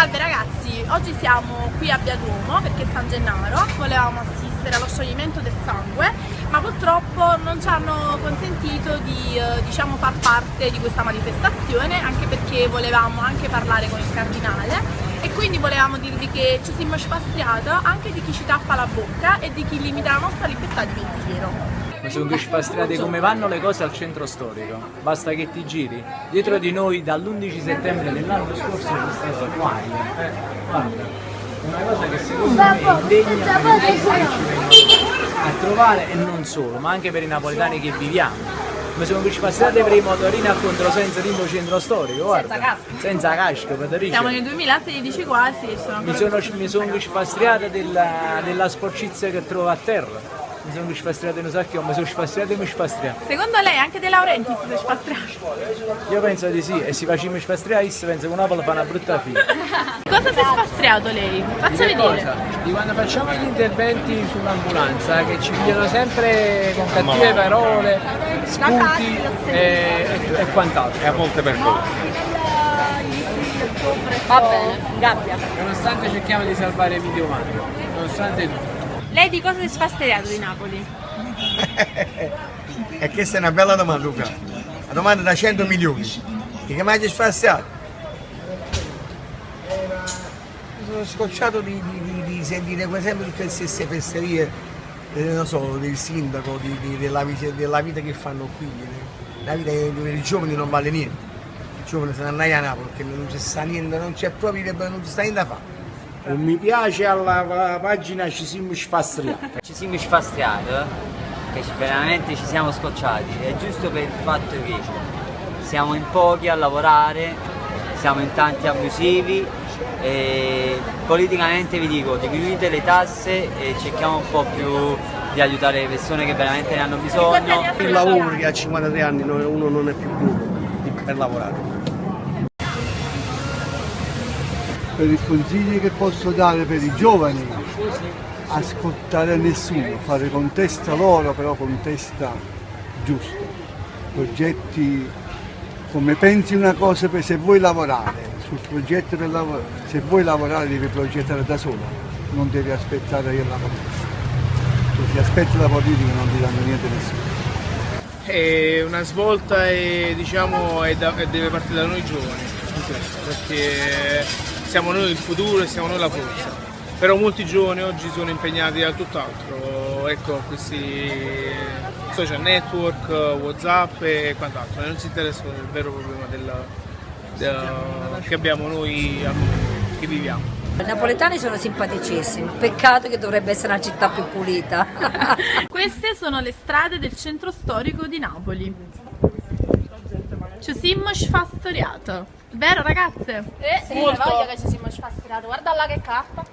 Salve ragazzi, oggi siamo qui a Via Duomo perché è San Gennaro, volevamo assistere allo scioglimento del sangue, ma purtroppo non ci hanno consentito di far parte di questa manifestazione, anche perché volevamo anche parlare con il cardinale e quindi volevamo dirvi che ci siamo spastriati anche di chi ci tappa la bocca e di chi limita la nostra libertà di pensiero. Ma sono spastrate come vanno le cose al centro storico, basta che ti giri. Dietro di noi dall'11 settembre dell'anno scorso c'è stato guai. Guarda, una cosa che secondo me è indegna per i ci vengono a trovare e non solo, ma anche per i napoletani che viviamo. Ma sono spastrate per i motorini a controsenso tipo centro storico, guarda. Senza casco, Patrizia. Siamo nel 2016 quasi e sono ancora mi sono spastriata della sporcizia che trovo a terra. Mi sono spastriato in un sacco, mi sono spastriato e mi spastriato. Secondo lei anche De Laurentiis si è spastriato? Io penso di sì, e se facciamo spastriare penso che Napoli fa una brutta fine. Cosa si è spastriato lei? Faccia vedere. Di quando facciamo gli interventi sull'ambulanza che ci pigliano sempre con cattive parole, spunti e quant'altro. E a volte per colpo. Va bene, gabbia. Nonostante cerchiamo di salvare vite umane, nonostante tutto. Lei di cosa si è spastriato di Napoli? E questa è una bella domanda, Luca. Una domanda da 100 milioni. Di che mai ti spaziato? Sono scocciato di sentire per esempio tutte le stesse fesserie, non so, del sindaco, della vita che fanno qui. La vita dove i giovani non vale niente. I giovani se ne andano a Napoli perché non c'è sta niente, non c'è proprio, non c'è sta niente da fare. Non mi piace alla pagina ci siamo spastriati. Ci siamo spastriati, che veramente ci siamo scocciati, è giusto per il fatto che siamo in pochi a lavorare, siamo in tanti abusivi e politicamente vi dico diminuite le tasse e cerchiamo un po' più di aiutare le persone che veramente ne hanno bisogno. Il lavoro che a 53 anni uno non è più bravo per lavorare. Per i consigli che posso dare per i giovani, ascoltare nessuno, fare con testa loro, però con testa giusta. Progetti come pensi una cosa, se vuoi lavorare, sul progetto del lavoro, se vuoi lavorare devi progettare da solo, non devi aspettare che la politica. Se ti aspetti la politica non ti danno niente nessuno. È una svolta e diciamo deve partire da noi giovani, perché siamo noi il futuro e siamo noi la forza. Però molti giovani oggi sono impegnati a tutt'altro, ecco, questi social network, WhatsApp e quant'altro, e non si interessano del vero problema che abbiamo noi che viviamo. I napoletani sono simpaticissimi, peccato che dovrebbe essere una città più pulita. Queste sono le strade del centro storico di Napoli. Ci siamo spastriato, vero ragazze? Sì, molto. Voglia che ci siamo spastriato, guarda là che carta.